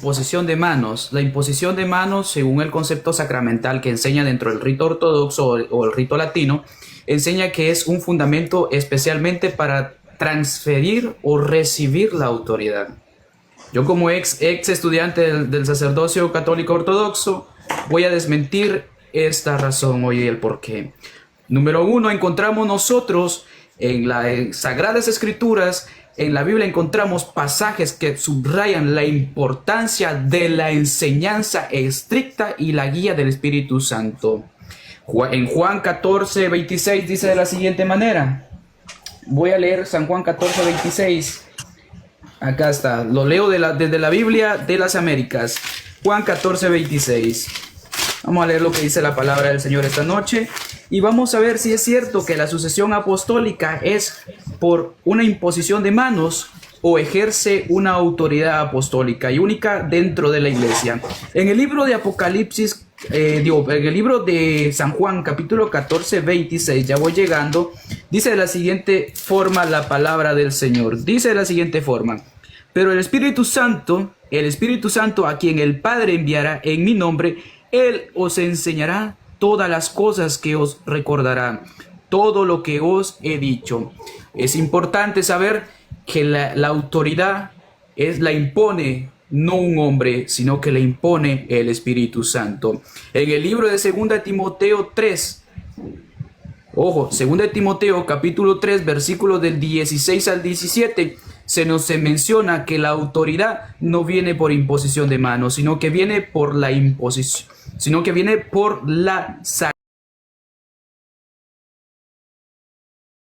imposición de manos. La imposición de manos, según el concepto sacramental que enseña dentro del rito ortodoxo o el rito latino, enseña que es un fundamento especialmente para transferir o recibir la autoridad. Yo como ex estudiante del sacerdocio católico ortodoxo voy a desmentir esta razón hoy y el porqué. Número uno, encontramos nosotros en las Sagradas Escrituras, en la Biblia encontramos pasajes que subrayan la importancia de la enseñanza estricta y la guía del Espíritu Santo. En Juan 14, 26 dice de la siguiente manera. Voy a leer San Juan 14, 26. Acá está, lo leo desde la Biblia de las Américas. Juan 14, 26. Vamos a leer lo que dice la palabra del Señor esta noche y vamos a ver si es cierto que la sucesión apostólica es por una imposición de manos o ejerce una autoridad apostólica y única dentro de la iglesia. En el libro de Apocalipsis, en el libro de San Juan, capítulo 14, 26, ya voy llegando, dice de la siguiente forma la palabra del Señor. Dice de la siguiente forma: pero el Espíritu Santo a quien el Padre enviará en mi nombre, Él os enseñará todas las cosas que os recordará, todo lo que os he dicho. Es importante saber que la autoridad la impone no un hombre, sino que la impone el Espíritu Santo. En el libro de 2 Timoteo 3, ojo, 2 Timoteo capítulo 3, versículos del 16 al 17, se menciona que la autoridad no viene por imposición de manos, sino que viene por la imposición, sino que viene por la sabiduría.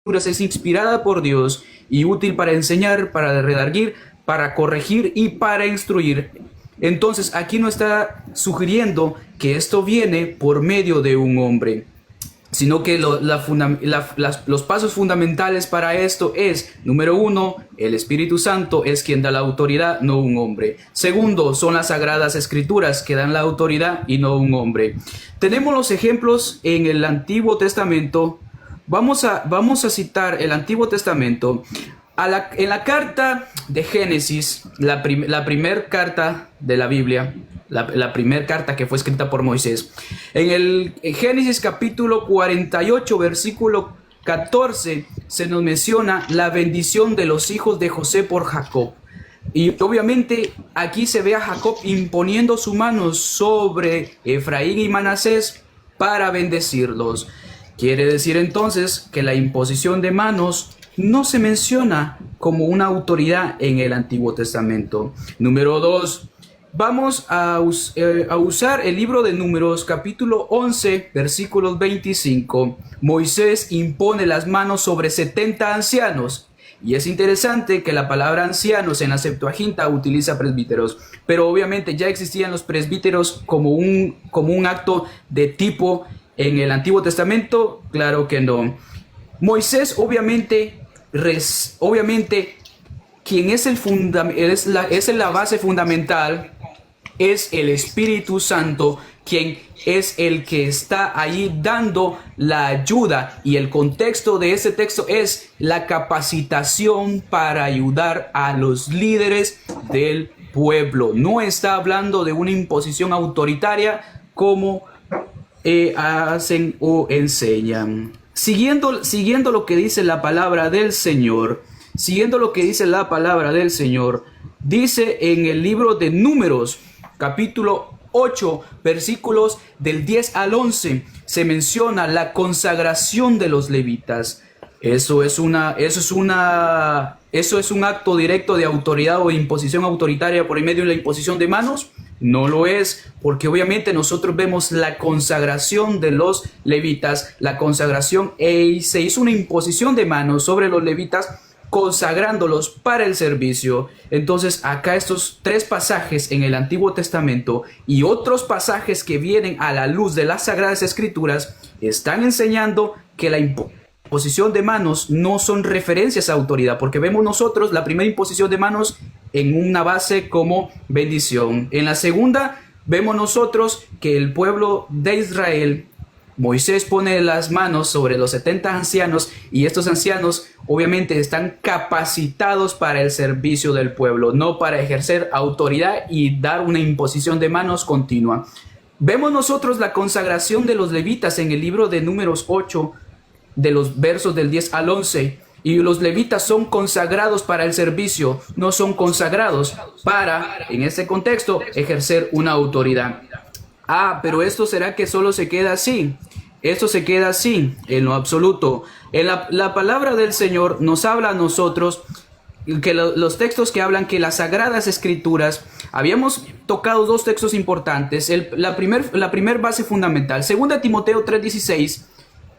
Es inspirada por Dios y útil para enseñar, para redarguir, para corregir y para instruir. Entonces aquí no está sugiriendo que esto viene por medio de un hombre, sino que los pasos fundamentales para esto es, número uno, el Espíritu Santo es quien da la autoridad, no un hombre. Segundo, son las Sagradas Escrituras que dan la autoridad y no un hombre. Tenemos los ejemplos en el Antiguo Testamento. Vamos a citar el Antiguo Testamento. En la carta de Génesis, la primera carta de la Biblia, la primera carta que fue escrita por Moisés. En Génesis capítulo 48, versículo 14, se nos menciona la bendición de los hijos de José por Jacob. Y obviamente aquí se ve a Jacob imponiendo su mano sobre Efraín y Manasés para bendecirlos. Quiere decir entonces que la imposición de manos no se menciona como una autoridad en el Antiguo Testamento. Número 2. Vamos a usar el libro de Números, capítulo 11, versículos 25. Moisés impone las manos sobre 70 ancianos. Y es interesante que la palabra ancianos en la Septuaginta utiliza presbíteros. Pero obviamente ya existían los presbíteros como un acto de tipo en el Antiguo Testamento. Claro que no. Moisés obviamente quien es la base fundamental es el Espíritu Santo, quien es el que está ahí dando la ayuda, y el contexto de ese texto es la capacitación para ayudar a los líderes del pueblo. No está hablando de una imposición autoritaria como hacen o enseñan. Siguiendo lo que dice la palabra del Señor, dice en el libro de Números, capítulo 8, versículos del 10 al 11, se menciona la consagración de los levitas. Eso es un acto directo de autoridad o imposición autoritaria por medio de la imposición de manos. No lo es, porque obviamente nosotros vemos la consagración de los levitas, se hizo una imposición de manos sobre los levitas, consagrándolos para el servicio. Entonces acá estos tres pasajes en el Antiguo Testamento y otros pasajes que vienen a la luz de las Sagradas Escrituras están enseñando que la imposición de manos no son referencias a autoridad, porque vemos nosotros la primera imposición de manos en una base como bendición. En la segunda vemos nosotros que el pueblo de Israel Moisés pone las manos sobre los 70 ancianos y estos ancianos obviamente están capacitados para el servicio del pueblo, no para ejercer autoridad y dar una imposición de manos continua. Vemos nosotros la consagración de los levitas en el libro de Números 8, de los versos del 10 al 11. Y los levitas son consagrados para el servicio, no son consagrados para, en este contexto, ejercer una autoridad. Ah, pero esto será que solo se queda así. Esto se queda así, en lo absoluto. En la palabra del Señor nos habla a nosotros que los textos que hablan que las Sagradas Escrituras, habíamos tocado dos textos importantes. La primer base fundamental, 2 Timoteo 3:16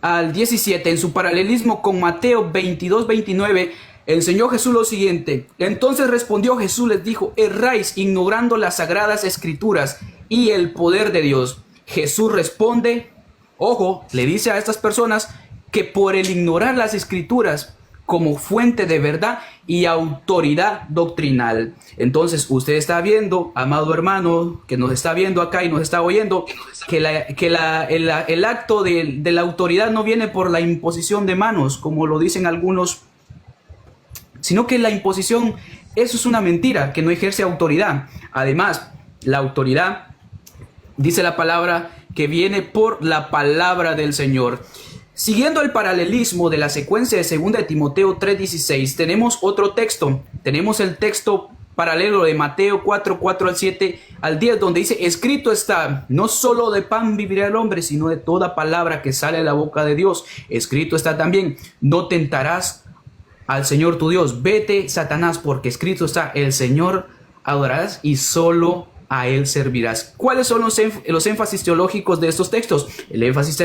al 17, en su paralelismo con Mateo 22:29, enseñó Jesús lo siguiente: entonces respondió Jesús, les dijo, erráis ignorando las Sagradas Escrituras y el poder de Dios. Jesús responde, ojo, le dice a estas personas que por el ignorar las Escrituras como fuente de verdad y autoridad doctrinal. Entonces usted está viendo, amado hermano, que nos está viendo acá y nos está oyendo, que el acto de la autoridad no viene por la imposición de manos, como lo dicen algunos, sino que la imposición, eso es una mentira, que no ejerce autoridad. Además, la autoridad, dice la palabra, que viene por la palabra del Señor. Siguiendo el paralelismo de la secuencia de 2 Timoteo 3:16, tenemos otro texto. Tenemos el texto paralelo de Mateo 4:4 al 7 al 10, donde dice, escrito está, no solo de pan vivirá el hombre, sino de toda palabra que sale de la boca de Dios. Escrito está también, no tentarás al Señor tu Dios. Vete, Satanás, porque escrito está, el Señor adorarás y solo a Él servirás. ¿Cuáles son los énfasis teológicos de estos textos? El énfasis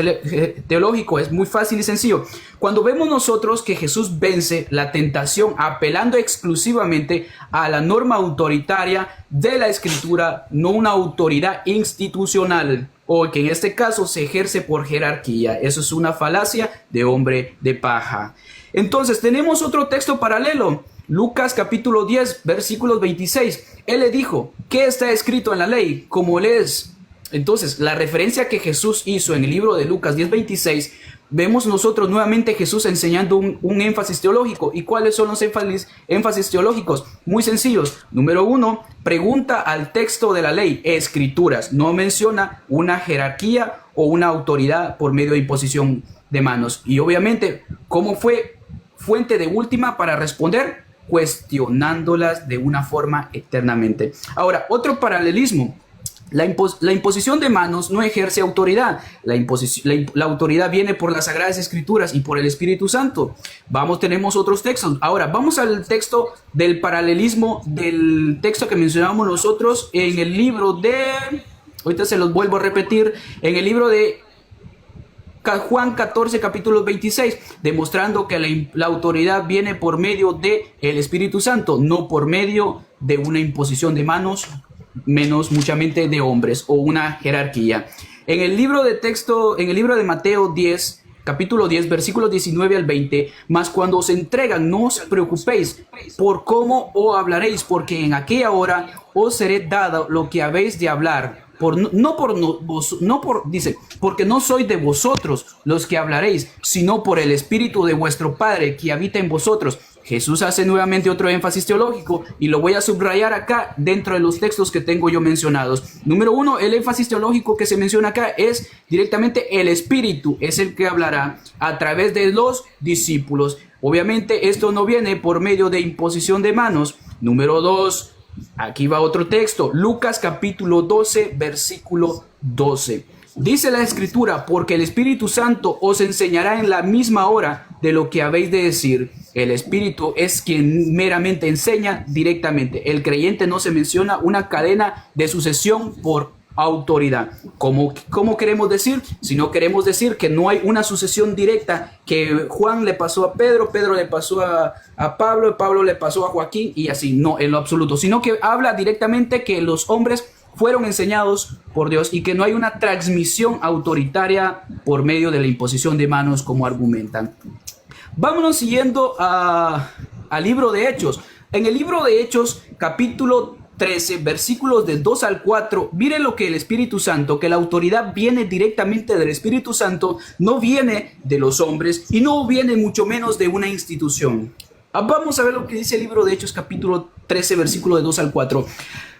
teológico es muy fácil y sencillo. Cuando vemos nosotros que Jesús vence la tentación apelando exclusivamente a la norma autoritaria de la Escritura, no una autoridad institucional, o que en este caso se ejerce por jerarquía. Eso es una falacia de hombre de paja. Entonces tenemos otro texto paralelo. Lucas capítulo 10, versículos 26. Él le dijo, ¿qué está escrito en la ley? ¿Cómo lees? Entonces, la referencia que Jesús hizo en el libro de Lucas 10, 26, vemos nosotros nuevamente Jesús enseñando un énfasis teológico. ¿Y cuáles son los énfasis teológicos? Muy sencillos. Número 1, pregunta al texto de la ley, escrituras. No menciona una jerarquía o una autoridad por medio de imposición de manos. Y obviamente, ¿cómo fue fuente de última para responder? Cuestionándolas de una forma eternamente. Ahora, otro paralelismo. La imposición de manos no ejerce autoridad. La autoridad viene por las Sagradas Escrituras y por el Espíritu Santo. Tenemos otros textos. Ahora, vamos al texto del paralelismo del texto que mencionamos nosotros en el libro de... Ahorita se los vuelvo a repetir. En el libro de Juan 14, capítulo 26, demostrando que la autoridad viene por medio del Espíritu Santo, no por medio de una imposición de manos, menos muchamente de hombres o una jerarquía. En el libro de Mateo 10, capítulo 10, versículos 19 al 20, mas cuando os entregan, no os preocupéis por cómo os hablaréis, porque en aquella hora os seré dado lo que habéis de hablar. Dice, porque no sois de vosotros los que hablaréis, sino por el Espíritu de vuestro Padre que habita en vosotros. Jesús hace nuevamente otro énfasis teológico y lo voy a subrayar acá dentro de los textos que tengo yo mencionados. Número 1, el énfasis teológico que se menciona acá es directamente el Espíritu, es el que hablará a través de los discípulos. Obviamente esto no viene por medio de imposición de manos. Número 2, aquí va otro texto, Lucas capítulo 12, versículo 12. Dice la Escritura, porque el Espíritu Santo os enseñará en la misma hora de lo que habéis de decir. El Espíritu es quien meramente enseña directamente. El creyente no se menciona una cadena de sucesión por autoridad. ¿Cómo queremos decir? Si no queremos decir que no hay una sucesión directa, que Juan le pasó a Pedro, Pedro le pasó a Pablo, Pablo le pasó a Joaquín y así, no, en lo absoluto, sino que habla directamente que los hombres fueron enseñados por Dios y que no hay una transmisión autoritaria por medio de la imposición de manos como argumentan. Vámonos siguiendo al libro de Hechos. En el libro de Hechos, capítulo 13, versículos de 2 al 4, mire lo que el Espíritu Santo, que la autoridad viene directamente del Espíritu Santo, no viene de los hombres y no viene mucho menos de una institución. Vamos a ver lo que dice el libro de Hechos, capítulo 13, versículo de 2 al 4.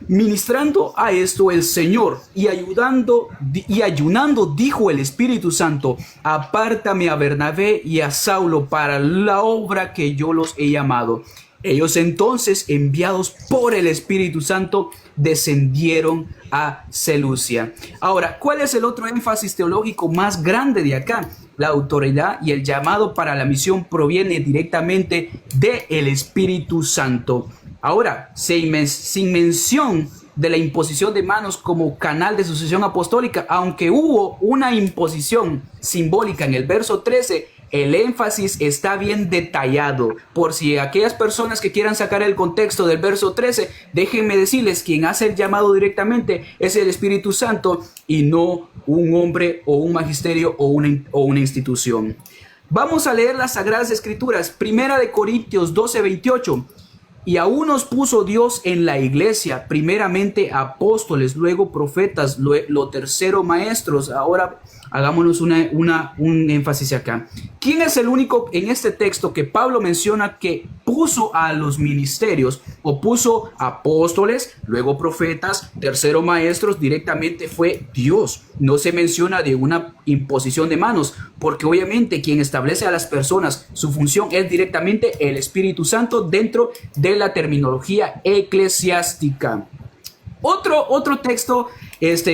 Ministrando a esto el Señor y ayunando, dijo el Espíritu Santo: apártame a Bernabé y a Saulo para la obra que yo los he llamado. Ellos entonces, enviados por el Espíritu Santo, descendieron a Seleucia. Ahora, ¿cuál es el otro énfasis teológico más grande de acá? La autoridad y el llamado para la misión proviene directamente del Espíritu Santo. Ahora, sin mención de la imposición de manos como canal de sucesión apostólica, aunque hubo una imposición simbólica en el verso 13, el énfasis está bien detallado. Por si aquellas personas que quieran sacar el contexto del verso 13, déjenme decirles, quien hace el llamado directamente es el Espíritu Santo y no un hombre o un magisterio o una institución. Vamos a leer las Sagradas Escrituras. Primera de Corintios 12, 28. Y aún nos puso Dios en la iglesia, primeramente apóstoles, luego profetas, lo tercero maestros. Ahora hagámonos un énfasis acá. ¿Quién es el único en este texto que Pablo menciona que puso a los ministerios o puso apóstoles, luego profetas, tercero maestros? Directamente fue Dios. No se menciona de una imposición de manos, porque obviamente quien establece a las personas, su función es directamente el Espíritu Santo dentro de la terminología eclesiástica. Otro texto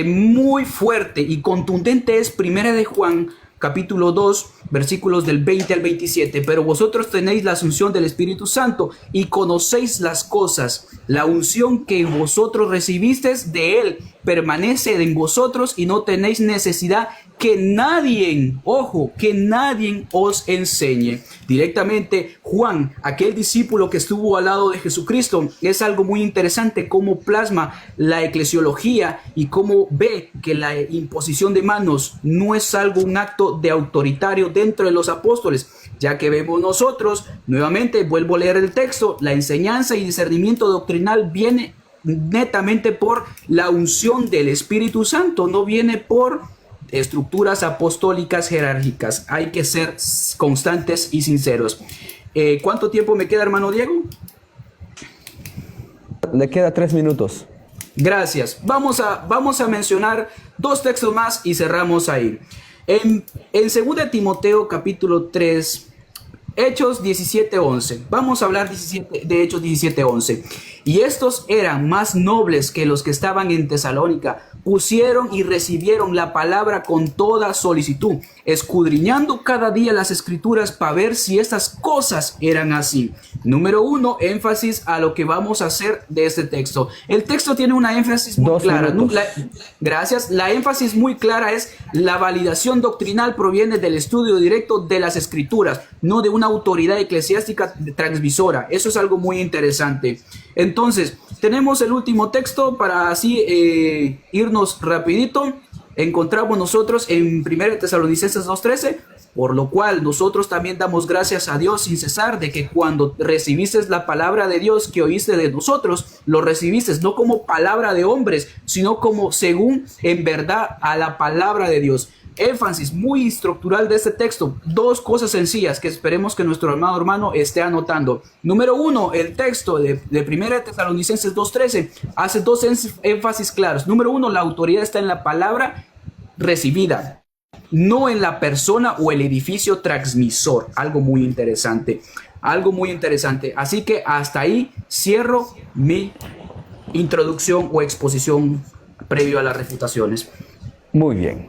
muy fuerte y contundente es Primera de Juan, capítulo 2, versículos del 20 al 27. Pero vosotros tenéis la asunción del Espíritu Santo y conocéis las cosas. La unción que vosotros recibisteis de Él permanece en vosotros y no tenéis necesidad que nadie, ojo, que nadie os enseñe. Directamente Juan, aquel discípulo que estuvo al lado de Jesucristo, es algo muy interesante cómo plasma la eclesiología y cómo ve que la imposición de manos no es algo, un acto de autoritario dentro de los apóstoles, ya que vemos nosotros, nuevamente vuelvo a leer el texto, la enseñanza y discernimiento doctrinal viene netamente por la unción del Espíritu Santo, no viene por estructuras apostólicas jerárquicas. Hay que ser constantes y sinceros. ¿Cuánto tiempo me queda, hermano Diego? Le queda 3 minutos. Gracias. Vamos a mencionar 2 textos más y cerramos ahí. En 2 Timoteo capítulo 3, Hechos 17:11. Vamos a hablar de Hechos 17:11. Y estos eran más nobles que los que estaban en Tesalónica. Pusieron y recibieron la palabra con toda solicitud, escudriñando cada día las escrituras para ver si estas cosas eran así. Número 1, énfasis a lo que vamos a hacer de este texto. El texto tiene una énfasis muy clara. Gracias. La énfasis muy clara es la validación doctrinal proviene del estudio directo de las escrituras, no de una autoridad eclesiástica transmisora. Eso es algo muy interesante. Entonces, tenemos el último texto para así irnos rapidito. Encontramos nosotros en 1 Tesalonicenses 2:13, por lo cual nosotros también damos gracias a Dios sin cesar de que cuando recibiste la palabra de Dios que oíste de nosotros, lo recibiste no como palabra de hombres, sino como según en verdad a la palabra de Dios. Énfasis muy estructural de este texto. 2 cosas sencillas que esperemos que nuestro amado hermano esté anotando. Número 1, el texto de 1 Tesalonicenses 2:13 hace 2 énfasis claros. Número 1, la autoridad está en la palabra recibida, no en la persona o el edificio transmisor. Algo muy interesante. Algo muy interesante. Así que hasta ahí cierro mi introducción o exposición previo a las refutaciones. Muy bien.